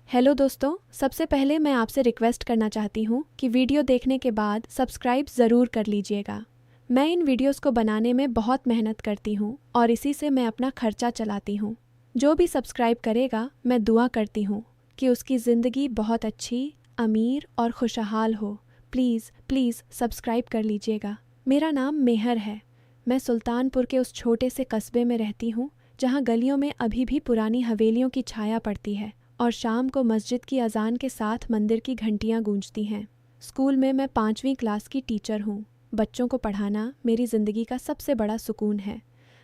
Hello दोस्तों, सबसे पहले मैं आपसे रिक्वेस्ट करना चाहती हूँ कि वीडियो देखने के बाद सब्सक्राइब ज़रूर कर लीजिएगा। मैं इन वीडियोस को बनाने में बहुत मेहनत करती हूँ और इसी से मैं अपना खर्चा चलाती हूँ। जो भी सब्सक्राइब करेगा मैं दुआ करती हूँ कि उसकी ज़िंदगी बहुत अच्छी, अमीर और खुशहाल हो। प्लीज़ प्लीज़ सब्सक्राइब कर लीजिएगा। मेरा नाम मेहर है। मैं सुल्तानपुर के उस छोटे से कस्बे में रहती हूँ जहाँ गलियों में अभी भी पुरानी हवेलियों की छाया पड़ती है और शाम को मस्जिद की अजान के साथ मंदिर की घंटियां गूंजती हैं। स्कूल में मैं 5वीं क्लास की टीचर हूँ। बच्चों को पढ़ाना मेरी ज़िंदगी का सबसे बड़ा सुकून है।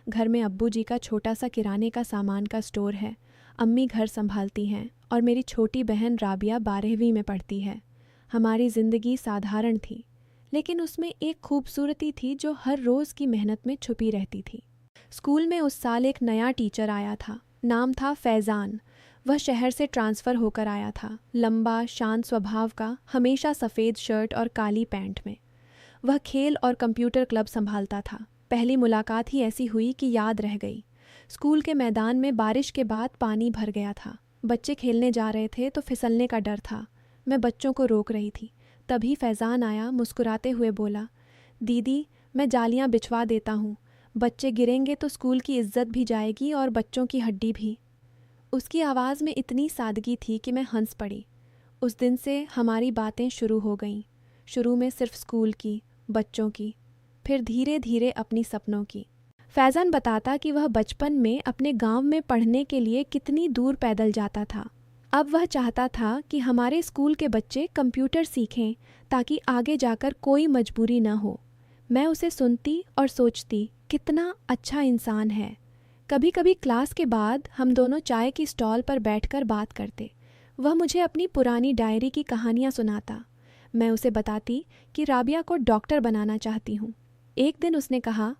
घर में अब्बू जी का छोटा सा किराने का सामान का स्टोर है। अम्मी घर संभालती हैं और मेरी छोटी बहन राबिया 12वीं में पढ़ती है। हमारी ज़िंदगी साधारण थी, लेकिन उसमें एक खूबसूरती थी जो हर रोज़ की मेहनत में छुपी रहती थी। स्कूल में उस साल एक नया टीचर आया था। नाम था फैज़ान। वह शहर से ट्रांसफ़र होकर आया था। लंबा, शांत स्वभाव का, हमेशा सफ़ेद शर्ट और काली पैंट में। वह खेल और कंप्यूटर क्लब संभालता था। पहली मुलाकात ही ऐसी हुई कि याद रह गई। स्कूल के मैदान में बारिश के बाद पानी भर गया था। बच्चे खेलने जा रहे थे तो फिसलने का डर था। मैं बच्चों को रोक रही थी। तभी फैज़ान आया, मुस्कुराते हुए बोला, दीदी, मैं जालियाँ बिछवा देता हूँ। बच्चे गिरेंगे तो स्कूल की इज्जत भी जाएगी और बच्चों की हड्डी भी। उसकी आवाज़ में इतनी सादगी थी कि मैं हंस पड़ी। उस दिन से हमारी बातें शुरू हो गईं। शुरू में सिर्फ स्कूल की, बच्चों की, फिर धीरे धीरे अपनी सपनों की। फैज़ान बताता कि वह बचपन में अपने गांव में पढ़ने के लिए कितनी दूर पैदल जाता था। अब वह चाहता था कि हमारे स्कूल के बच्चे कंप्यूटर सीखें ताकि आगे जाकर कोई मजबूरी न हो। मैं उसे सुनती और सोचती, कितना अच्छा इंसान है। कभी कभी क्लास के बाद हम दोनों चाय की स्टॉल पर बैठकर बात करते। वह मुझे अपनी पुरानी डायरी की कहानियाँ सुनाता। मैं उसे बताती कि राबिया को डॉक्टर बनाना चाहती हूँ। एक दिन उसने कहा,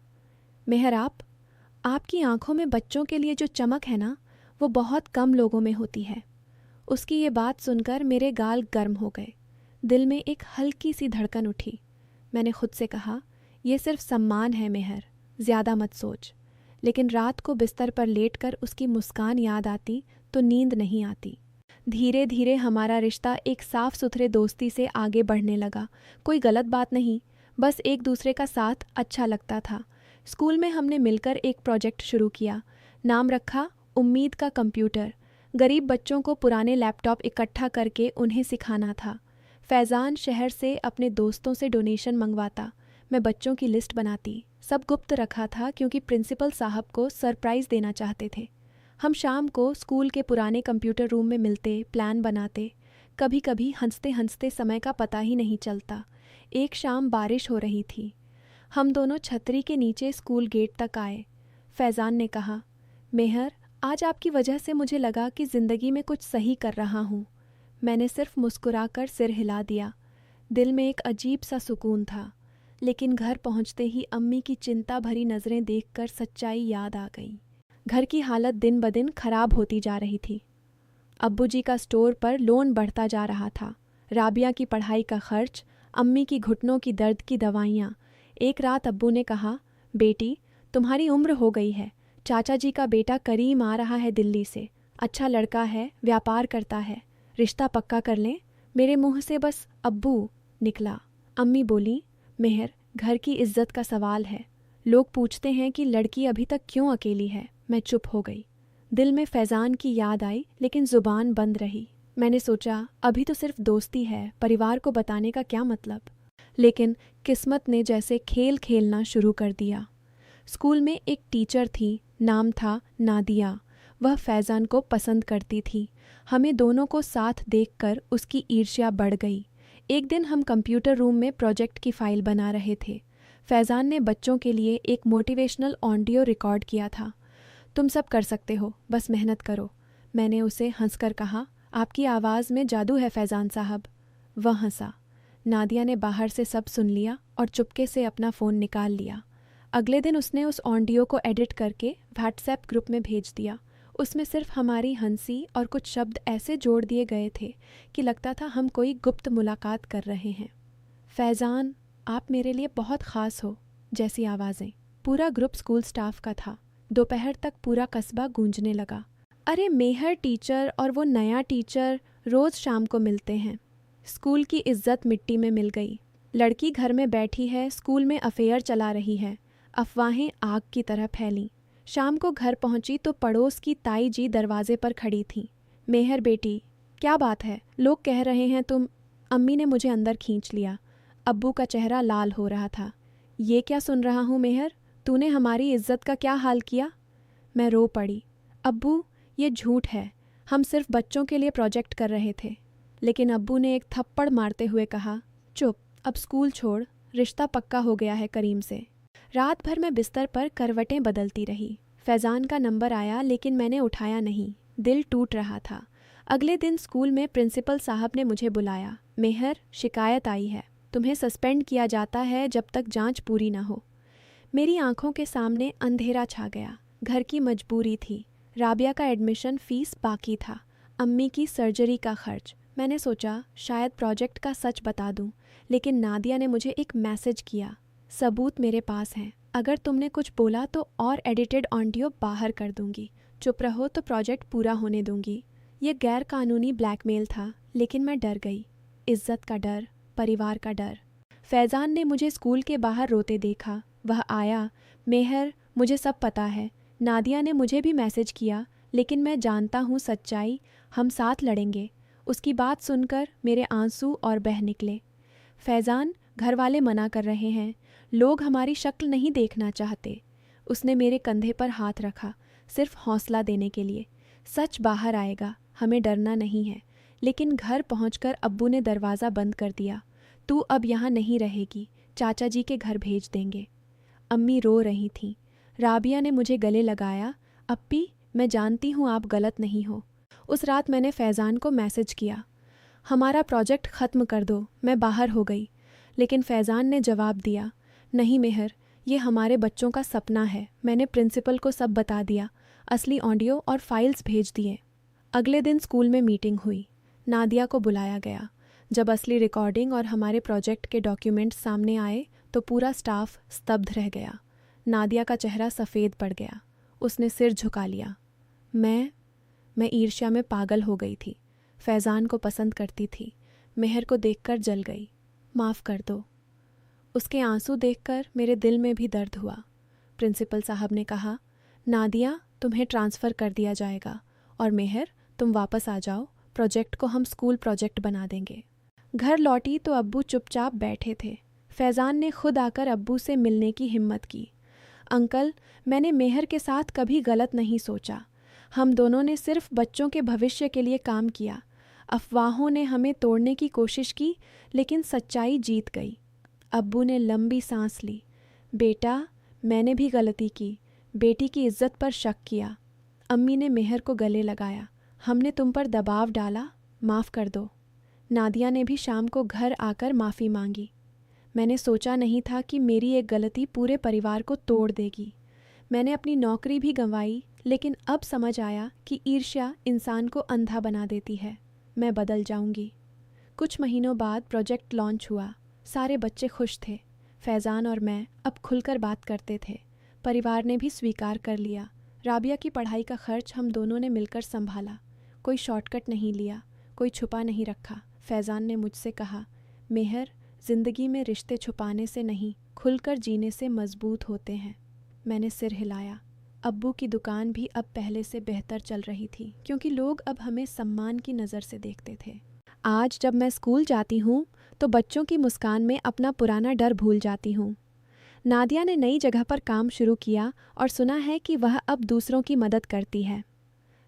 मेहर आपकी आंखों में बच्चों के लिए जो चमक है ना, वो बहुत कम लोगों में होती है। उसकी ये बात सुनकर मेरे गाल गर्म हो गए। दिल में एक हल्की सी धड़कन उठी। मैंने खुद से कहा, यह सिर्फ सम्मान है मेहर, ज़्यादा मत सोच। लेकिन रात को बिस्तर पर लेटकर उसकी मुस्कान याद आती तो नींद नहीं आती। धीरे धीरे हमारा रिश्ता एक साफ सुथरे दोस्ती से आगे बढ़ने लगा। कोई गलत बात नहीं, बस एक दूसरे का साथ अच्छा लगता था। स्कूल में हमने मिलकर एक प्रोजेक्ट शुरू किया। नाम रखा उम्मीद का कंप्यूटर। गरीब बच्चों को पुराने लैपटॉप इकट्ठा करके उन्हें सिखाना था। फैज़ान शहर से अपने दोस्तों से डोनेशन मंगवाता। मैं बच्चों की लिस्ट बनाती। सब गुप्त रखा था क्योंकि प्रिंसिपल साहब को सरप्राइज़ देना चाहते थे। हम शाम को स्कूल के पुराने कंप्यूटर रूम में मिलते, प्लान बनाते। कभी कभी हंसते हंसते समय का पता ही नहीं चलता। एक शाम बारिश हो रही थी। हम दोनों छतरी के नीचे स्कूल गेट तक आए। फैज़ान ने कहा, मेहर, आज आपकी वजह से मुझे लगा कि ज़िंदगी में कुछ सही कर रहा हूँ। मैंने सिर्फ मुस्कुराकर सिर हिला दिया। दिल में एक अजीब सा सुकून था। लेकिन घर पहुंचते ही अम्मी की चिंता भरी नज़रें देखकर सच्चाई याद आ गई। घर की हालत दिन ब दिन खराब होती जा रही थी। अब्बू जी का स्टोर पर लोन बढ़ता जा रहा था। राबिया की पढ़ाई का खर्च, अम्मी की घुटनों की दर्द की दवाइयाँ। एक रात अब्बू ने कहा, बेटी, तुम्हारी उम्र हो गई है। चाचा जी का बेटा करीम आ रहा है दिल्ली से। अच्छा लड़का है, व्यापार करता है। रिश्ता पक्का कर लें। मेरे मुंह से बस अब्बू निकला। अम्मी बोली, मेहर, घर की इज्जत का सवाल है। लोग पूछते हैं कि लड़की अभी तक क्यों अकेली है। मैं चुप हो गई। दिल में फैज़ान की याद आई, लेकिन ज़ुबान बंद रही। मैंने सोचा, अभी तो सिर्फ दोस्ती है, परिवार को बताने का क्या मतलब। लेकिन किस्मत ने जैसे खेल खेलना शुरू कर दिया। स्कूल में एक टीचर थी, नाम था नादिया। वह फैज़ान को पसंद करती थी। हमें दोनों को साथ देखकर उसकी ईर्ष्या बढ़ गई। एक दिन हम कंप्यूटर रूम में प्रोजेक्ट की फ़ाइल बना रहे थे। फैज़ान ने बच्चों के लिए एक मोटिवेशनल ऑडियो रिकॉर्ड किया था। तुम सब कर सकते हो, बस मेहनत करो। मैंने उसे हंसकर कहा, आपकी आवाज़ में जादू है फैज़ान साहब। वह हंसा। नादिया ने बाहर से सब सुन लिया और चुपके से अपना फ़ोन निकाल लिया। अगले दिन उसने उस ऑडियो को एडिट करके व्हाट्सएप ग्रुप में भेज दिया। उसमें सिर्फ हमारी हंसी और कुछ शब्द ऐसे जोड़ दिए गए थे कि लगता था हम कोई गुप्त मुलाकात कर रहे हैं। फैज़ान, आप मेरे लिए बहुत ख़ास हो, जैसी आवाज़ें। पूरा ग्रुप स्कूल स्टाफ का था। दोपहर तक पूरा कस्बा गूंजने लगा। अरे मेहर टीचर और वो नया टीचर रोज़ शाम को मिलते हैं। स्कूल की इज्जत मिट्टी में मिल गई। लड़की घर में बैठी है, स्कूल में अफेयर चला रही है। अफवाहें आग की तरह फैलीं। शाम को घर पहुंची तो पड़ोस की ताई जी दरवाजे पर खड़ी थीं। मेहर बेटी, क्या बात है? लोग कह रहे हैं तुम। अम्मी ने मुझे अंदर खींच लिया। अब्बू का चेहरा लाल हो रहा था। ये क्या सुन रहा हूँ मेहर? तूने हमारी इज्जत का क्या हाल किया? मैं रो पड़ी। अब्बू, ये झूठ है। हम सिर्फ बच्चों के लिए प्रोजेक्ट कर रहे थे। लेकिन अब्बू ने एक थप्पड़ मारते हुए कहा, चुप, अब स्कूल छोड़, रिश्ता पक्का हो गया है करीम से। रात भर मैं बिस्तर पर करवटें बदलती रही। फैज़ान का नंबर आया लेकिन मैंने उठाया नहीं। दिल टूट रहा था। अगले दिन स्कूल में प्रिंसिपल साहब ने मुझे बुलाया। मेहर, शिकायत आई है। तुम्हें सस्पेंड किया जाता है जब तक जांच पूरी ना हो। मेरी आंखों के सामने अंधेरा छा गया। घर की मजबूरी थी। राबिया का एडमिशन फ़ीस बाकी था। अम्मी की सर्जरी का खर्च। मैंने सोचा शायद प्रोजेक्ट का सच बता दूं, लेकिन नादिया ने मुझे एक मैसेज किया, सबूत मेरे पास हैं। अगर तुमने कुछ बोला तो और एडिटेड ऑडियो बाहर कर दूंगी। चुप रहो तो प्रोजेक्ट पूरा होने दूंगी। ये गैर कानूनी ब्लैकमेल था, लेकिन मैं डर गई। इज्जत का डर, परिवार का डर। फैज़ान ने मुझे स्कूल के बाहर रोते देखा। वह आया, मेहर, मुझे सब पता है। नादिया ने मुझे भी मैसेज किया, लेकिन मैं जानता हूँ सच्चाई, हम साथ लड़ेंगे। उसकी बात सुनकर मेरे आंसू और बह निकले। फैज़ान, घर वाले मना कर रहे हैं, लोग हमारी शक्ल नहीं देखना चाहते। उसने मेरे कंधे पर हाथ रखा, सिर्फ हौसला देने के लिए। सच बाहर आएगा, हमें डरना नहीं है। लेकिन घर पहुंचकर अब्बू ने दरवाज़ा बंद कर दिया। तू अब यहाँ नहीं रहेगी, चाचा जी के घर भेज देंगे। अम्मी रो रही थीं। राबिया ने मुझे गले लगाया। अप्पी, मैं जानती हूँ आप गलत नहीं हो। उस रात मैंने फैज़ान को मैसेज किया, हमारा प्रोजेक्ट ख़त्म कर दो, मैं बाहर हो गई। लेकिन फैज़ान ने जवाब दिया, नहीं मेहर, ये हमारे बच्चों का सपना है। मैंने प्रिंसिपल को सब बता दिया, असली ऑडियो और फाइल्स भेज दिए। अगले दिन स्कूल में मीटिंग हुई। नादिया को बुलाया गया। जब असली रिकॉर्डिंग और हमारे प्रोजेक्ट के डॉक्यूमेंट्स सामने आए तो पूरा स्टाफ स्तब्ध रह गया। नादिया का चेहरा सफ़ेद पड़ गया। उसने सिर झुका लिया। मैं ईर्ष्या में पागल हो गई थी। फैज़ान को पसंद करती थी, मेहर को देखकर जल गई। माफ़ कर दो। उसके आंसू देखकर मेरे दिल में भी दर्द हुआ। प्रिंसिपल साहब ने कहा, नादिया, तुम्हें ट्रांसफ़र कर दिया जाएगा और मेहर, तुम वापस आ जाओ, प्रोजेक्ट को हम स्कूल प्रोजेक्ट बना देंगे। घर लौटी तो अब्बू चुपचाप बैठे थे। फैज़ान ने खुद आकर अब्बू से मिलने की हिम्मत की। अंकल, मैंने मेहर के साथ कभी गलत नहीं सोचा। हम दोनों ने सिर्फ बच्चों के भविष्य के लिए काम किया। अफवाहों ने हमें तोड़ने की कोशिश की, लेकिन सच्चाई जीत गई। अब्बू ने लंबी सांस ली। बेटा, मैंने भी गलती की, बेटी की इज्जत पर शक किया। अम्मी ने मेहर को गले लगाया। हमने तुम पर दबाव डाला, माफ़ कर दो। नादिया ने भी शाम को घर आकर माफ़ी मांगी। मैंने सोचा नहीं था कि मेरी एक गलती पूरे परिवार को तोड़ देगी। मैंने अपनी नौकरी भी गंवाई, लेकिन अब समझ आया कि ईर्ष्या इंसान को अंधा बना देती है। मैं बदल जाऊंगी। कुछ महीनों बाद प्रोजेक्ट लॉन्च हुआ। सारे बच्चे खुश थे। फैज़ान और मैं अब खुलकर बात करते थे। परिवार ने भी स्वीकार कर लिया। राबिया की पढ़ाई का खर्च हम दोनों ने मिलकर संभाला। कोई शॉर्टकट नहीं लिया, कोई छुपा नहीं रखा। फैज़ान ने मुझसे कहा, मेहर, ज़िंदगी में रिश्ते छुपाने से नहीं, खुलकर जीने से मजबूत होते हैं। मैंने सिर हिलाया। अब्बू की दुकान भी अब पहले से बेहतर चल रही थी, क्योंकि लोग अब हमें सम्मान की नज़र से देखते थे। आज जब मैं स्कूल जाती हूँ तो बच्चों की मुस्कान में अपना पुराना डर भूल जाती हूँ। नादिया ने नई जगह पर काम शुरू किया और सुना है कि वह अब दूसरों की मदद करती है।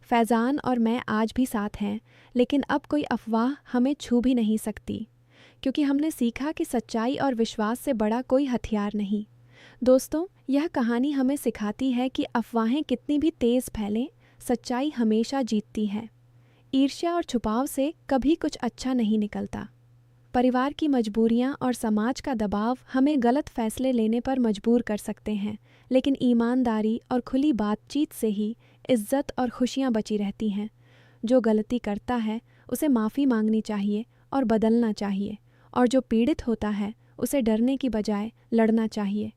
फैज़ान और मैं आज भी साथ हैं, लेकिन अब कोई अफवाह हमें छू भी नहीं सकती, क्योंकि हमने सीखा कि सच्चाई और विश्वास से बड़ा कोई हथियार नहीं। दोस्तों, यह कहानी हमें सिखाती है कि अफवाहें कितनी भी तेज़ फैलें, सच्चाई हमेशा जीतती है। ईर्ष्या और छुपाव से कभी कुछ अच्छा नहीं निकलता। परिवार की मजबूरियां और समाज का दबाव हमें गलत फैसले लेने पर मजबूर कर सकते हैं, लेकिन ईमानदारी और खुली बातचीत से ही इज्जत और खुशियां बची रहती हैं। जो गलती करता है उसे माफ़ी मांगनी चाहिए और बदलना चाहिए, और जो पीड़ित होता है उसे डरने की बजाय लड़ना चाहिए।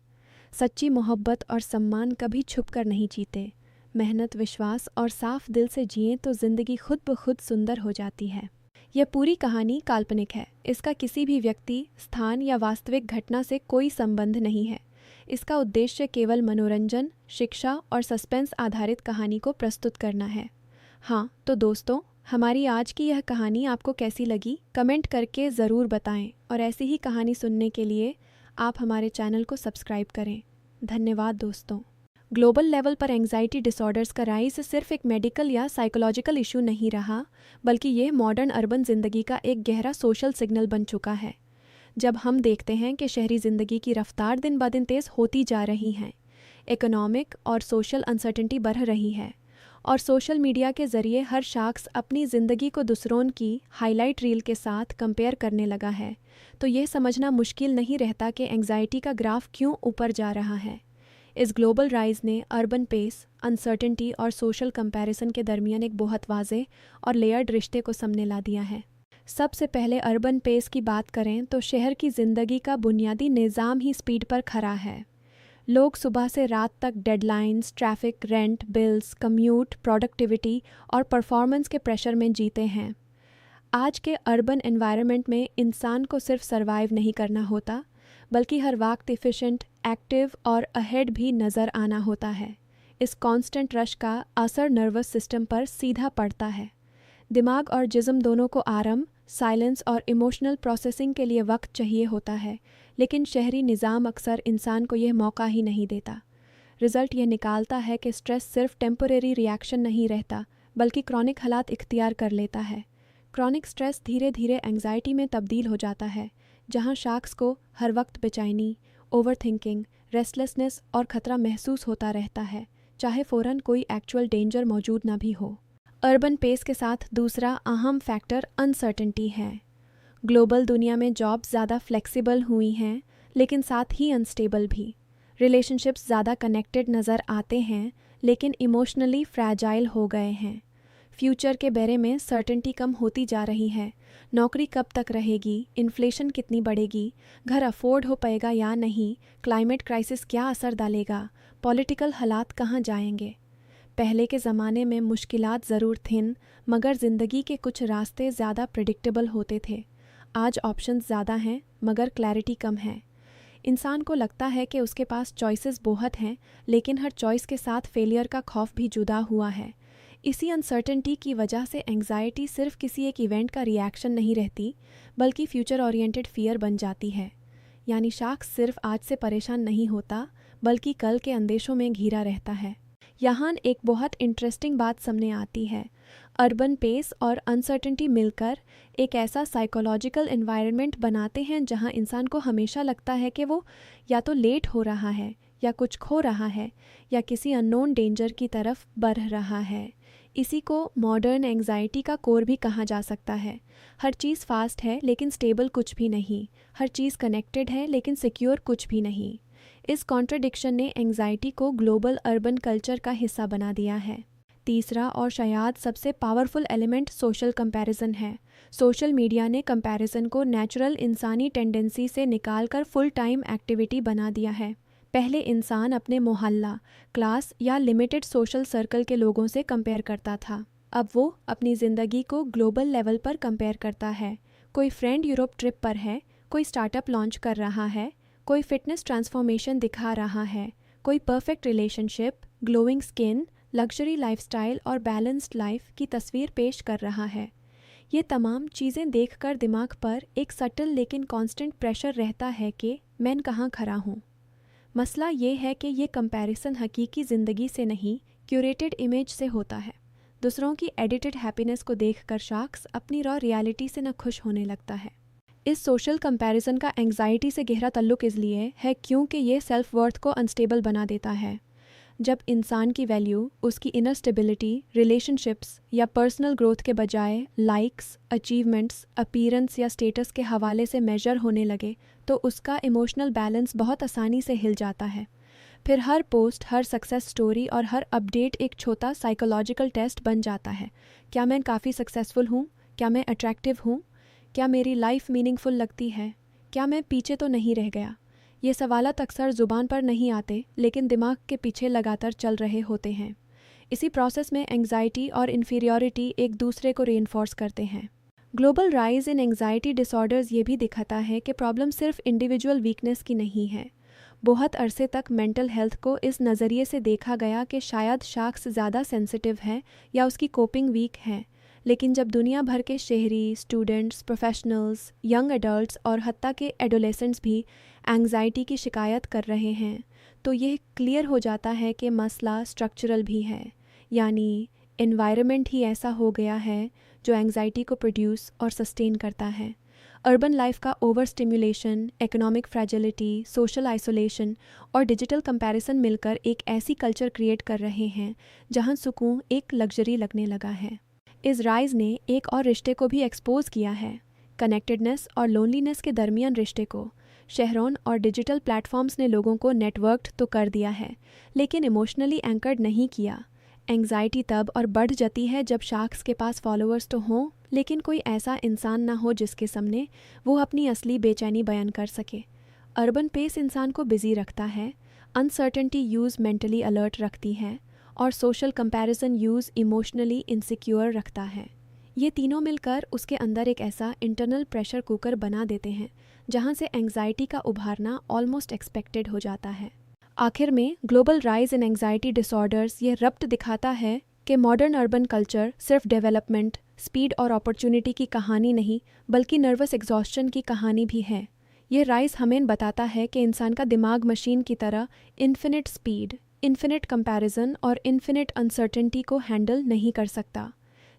सच्ची मोहब्बत और सम्मान कभी छुप कर नहीं जीते। मेहनत, विश्वास और साफ दिल से जिएं तो ज़िंदगी खुद ब खुद सुंदर हो जाती है। यह पूरी कहानी काल्पनिक है। इसका किसी भी व्यक्ति, स्थान या वास्तविक घटना से कोई संबंध नहीं है। इसका उद्देश्य केवल मनोरंजन, शिक्षा और सस्पेंस आधारित कहानी को प्रस्तुत करना है। हाँ, तो दोस्तों, हमारी आज की यह कहानी आपको कैसी लगी कमेंट करके ज़रूर बताएं और ऐसी ही कहानी सुनने के लिए आप हमारे चैनल को सब्सक्राइब करें। धन्यवाद दोस्तों। ग्लोबल लेवल पर एंग्जाइटी डिसऑर्डर्स का राइज सिर्फ एक मेडिकल या साइकोलॉजिकल इशू नहीं रहा, बल्कि ये मॉडर्न अर्बन ज़िंदगी का एक गहरा सोशल सिग्नल बन चुका है। जब हम देखते हैं कि शहरी ज़िंदगी की रफ्तार दिन ब दिन तेज़ होती जा रही है, इकोनॉमिक और सोशल अनसर्टेनिटी बढ़ रही है और सोशल मीडिया के ज़रिए हर शख्स अपनी ज़िंदगी को दूसरों की हाईलाइट रील के साथ कंपेयर करने लगा है, तो यह समझना मुश्किल नहीं रहता कि एंग्जाइटी का ग्राफ क्यों ऊपर जा रहा है। इस ग्लोबल राइज ने अर्बन पेस, अनसर्टेनिटी और सोशल कंपैरिजन के दरमियान एक बहुत वाज़ेह और लेयर्ड रिश्ते को सामने ला दिया है। सबसे पहले अर्बन पेस की बात करें तो शहर की ज़िंदगी का बुनियादी निज़ाम ही स्पीड पर खड़ा है। लोग सुबह से रात तक deadlines, traffic, rent, bills, commute, productivity और परफॉर्मेंस के प्रेशर में जीते हैं। आज के अर्बन एनवायरनमेंट में इंसान को सिर्फ सर्वाइव नहीं करना होता, बल्कि हर वक्त एफिशिएंट, एक्टिव और अहेड भी नज़र आना होता है। इस कांस्टेंट रश का असर नर्वस सिस्टम पर सीधा पड़ता है। दिमाग और जिस्म दोनों को आराम, साइलेंस और इमोशनल प्रोसेसिंग के लिए वक्त चाहिए होता है, लेकिन शहरी निज़ाम अक्सर इंसान को यह मौका ही नहीं देता। रिज़ल्ट यह निकालता है कि स्ट्रेस सिर्फ टेम्परेरी रिएक्शन नहीं रहता, बल्कि क्रॉनिक हालात इख्तियार कर लेता है। क्रॉनिक स्ट्रेस धीरे धीरे एंग्जाइटी में तब्दील हो जाता है, जहां शख्स को हर वक्त बेचैनी, ओवरथिंकिंग, रेस्टलेसनेस और ख़तरा महसूस होता रहता है, चाहे फ़ौरन कोई एक्चुअल डेंजर मौजूद ना भी हो। अर्बन पेस के साथ दूसरा अहम फैक्टर अनसर्टेनिटी है। ग्लोबल दुनिया में जॉब्स ज़्यादा फ्लेक्सिबल हुई हैं, लेकिन साथ ही अनस्टेबल भी। रिलेशनशिप्स ज़्यादा कनेक्टेड नज़र आते हैं, लेकिन इमोशनली फ्रैजाइल हो गए हैं। फ्यूचर के बारे में सर्टेनिटी कम होती जा रही है। नौकरी कब तक रहेगी, इन्फ्लेशन कितनी बढ़ेगी, घर अफोर्ड हो पाएगा या नहीं, क्लाइमेट क्राइसिस क्या असर डालेगा, पॉलिटिकल हालात कहाँ जाएंगे। पहले के ज़माने में मुश्किलात ज़रूर थीं, मगर ज़िंदगी के कुछ रास्ते ज़्यादा प्रेडिक्टेबल होते थे। आज ऑप्शंस ज़्यादा हैं, मगर क्लैरिटी कम है। इंसान को लगता है कि उसके पास चॉइसेस बहुत हैं, लेकिन हर चॉइस के साथ फेलियर का खौफ भी जुड़ा हुआ है। इसी अनसर्टेनिटी की वजह से एंग्जाइटी सिर्फ किसी एक इवेंट का रिएक्शन नहीं रहती, बल्कि फ्यूचर ओरिएंटेड फियर बन जाती है। यानी शख्स सिर्फ आज से परेशान नहीं होता, बल्कि कल के अंदेशों में घिरा रहता है। यहाँ एक बहुत इंटरेस्टिंग बात सामने आती है। अर्बन पेस और अनसर्टेनिटी मिलकर एक ऐसा साइकोलॉजिकल एनवायरनमेंट बनाते हैं जहाँ इंसान को हमेशा लगता है कि वो या तो लेट हो रहा है, या कुछ खो रहा है, या किसी अननोन डेंजर की तरफ बढ़ रहा है। इसी को मॉडर्न एंग्जाइटी का कोर भी कहा जा सकता है। हर चीज़ फास्ट है लेकिन स्टेबल कुछ भी नहीं, हर चीज़ कनेक्टेड है लेकिन सिक्योर कुछ भी नहीं। इस कॉन्ट्रडिक्शन ने एंग्जाइटी को ग्लोबल अर्बन कल्चर का हिस्सा बना दिया है। तीसरा और शायद सबसे पावरफुल एलिमेंट सोशल कंपैरिजन है। सोशल मीडिया ने कंपैरिजन को नेचुरल इंसानी टेंडेंसी से निकालकर फुल टाइम एक्टिविटी बना दिया है। पहले इंसान अपने मोहल्ला, क्लास या लिमिटेड सोशल सर्कल के लोगों से कंपेयर करता था। अब वो अपनी ज़िंदगी को ग्लोबल लेवल पर कंपेयर करता है। कोई फ्रेंड यूरोप ट्रिप पर है, कोई स्टार्टअप लॉन्च कर रहा है, कोई फिटनेस ट्रांसफॉर्मेशन दिखा रहा है, कोई perfect relationship, glowing skin, luxury lifestyle और बैलेंस्ड लाइफ की तस्वीर पेश कर रहा है। ये तमाम चीज़ें देखकर दिमाग पर एक सटल लेकिन कांस्टेंट प्रेशर रहता है कि मैं कहाँ खड़ा हूँ। मसला ये है कि ये कंपैरिजन हकीकी ज़िंदगी से नहीं, क्यूरेटेड इमेज से होता है। दूसरों की एडिटेड हैप्पीनेस को देखकर शख्स अपनी रॉ रियलिटी से न खुश होने लगता है। इस सोशल कंपैरिजन का एंग्जाइटी से गहरा ताल्लुक इसलिए है क्योंकि ये सेल्फ वर्थ को अनस्टेबल बना देता है। जब इंसान की वैल्यू उसकी इनर स्टेबिलिटी, रिलेशनशिप्स या पर्सनल ग्रोथ के बजाय लाइक्स, अचीवमेंट्स, अपीयरेंस या स्टेटस के हवाले से मेजर होने लगे, तो उसका इमोशनल बैलेंस बहुत आसानी से हिल जाता है। फिर हर पोस्ट, हर सक्सेस स्टोरी और हर अपडेट एक छोटा साइकोलॉजिकल टेस्ट बन जाता है। क्या मैं काफ़ी सक्सेसफुल हूँ? क्या मैं अट्रैक्टिव हूँ? क्या मेरी लाइफ मीनिंगफुल लगती है? क्या मैं पीछे तो नहीं रह गया? ये सवालात अक्सर ज़ुबान पर नहीं आते, लेकिन दिमाग के पीछे लगातार चल रहे होते हैं। इसी प्रोसेस में एंग्जाइटी और इन्फीरियॉरिटी एक दूसरे को रीइंफोर्स करते हैं। Global rise in anxiety disorders ये भी दिखाता है कि प्रॉब्लम सिर्फ इंडिविजुअल वीकनेस की नहीं है। बहुत अरसे तक मेंटल हेल्थ को इस नज़रिए से देखा गया कि शायद शख्स ज़्यादा सेंसिटिव है या उसकी कोपिंग वीक है, लेकिन जब दुनिया भर के शहरी, स्टूडेंट्स, प्रोफेशनल्स, यंग एडल्ट्स और हत्ता के एडोलेसेंट्स भी एंग्जाइटी की शिकायत कर रहे हैं, तो ये क्लियर हो जाता है कि मसला स्ट्रक्चरल भी है, यानी एनवायरनमेंट ही ऐसा हो गया है जो एंग्जाइटी को प्रोड्यूस और सस्टेन करता है। अर्बन लाइफ का over stimulation, economic fragility, social isolation और डिजिटल कंपैरिजन मिलकर एक ऐसी कल्चर क्रिएट कर रहे हैं जहां सुकून एक लग्जरी लगने लगा है। इस राइज ने एक और रिश्ते को भी एक्सपोज किया है, कनेक्टेडनेस और लोनलीनेस के दरमियान रिश्ते को। शहरों और डिजिटल प्लेटफॉर्म्स ने लोगों को नेटवर्क्ड तो कर दिया है, लेकिन इमोशनली एंकर्ड नहीं किया। एंग्जाइटी तब और बढ़ जाती है जब शख्स के पास फॉलोअर्स तो हों, लेकिन कोई ऐसा इंसान ना हो जिसके सामने वो अपनी असली बेचैनी बयान कर सके। अर्बन पेस इंसान को बिजी रखता है, अनसर्टेनिटी यूज़ मेंटली अलर्ट रखती है और social comparison use emotionally insecure रखता है। ये तीनों मिलकर उसके अंदर एक ऐसा इंटरनल प्रेशर कुकर बना देते हैं जहाँ से एंग्जाइटी का उभारना ऑलमोस्ट एक्सपेक्टेड हो जाता है। आखिर में global rise in anxiety disorders ये रब्त दिखाता है कि मॉडर्न अर्बन कल्चर सिर्फ डेवलपमेंट, स्पीड और अपॉर्चुनिटी की कहानी नहीं, बल्कि नर्वस एग्जॉस्शन की कहानी भी है। ये राइज हमें बताता है कि इंसान का दिमाग मशीन की तरह इन्फिनिट स्पीड, इन्फिनिट कंपैरिजन और इन्फिनिट अनसर्टेनिटी को हैंडल नहीं कर सकता।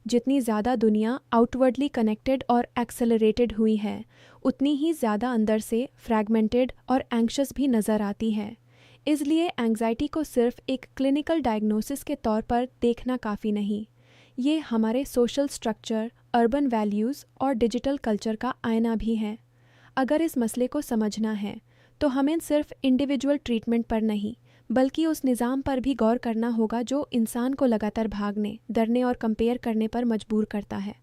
जितनी ज़्यादा दुनिया आउटवर्डली कनेक्टेड और एक्सेलरेटेड हुई है, उतनी ही ज़्यादा अंदर से फ्रैगमेंटेड और एंग्शियस भी नज़र आती है। इसलिए एंग्जाइटी को सिर्फ एक क्लिनिकल डायग्नोसिस के तौर पर देखना काफ़ी नहीं, ये हमारे सोशल स्ट्रक्चर, अर्बन वैल्यूज़ और डिजिटल कल्चर का आईना भी है। अगर इस मसले को समझना है तो हमें सिर्फ इंडिविजुअल ट्रीटमेंट पर नहीं, बल्कि उस निज़ाम पर भी गौर करना होगा जो इंसान को लगातार भागने, डरने और कंपेयर करने पर मजबूर करता है।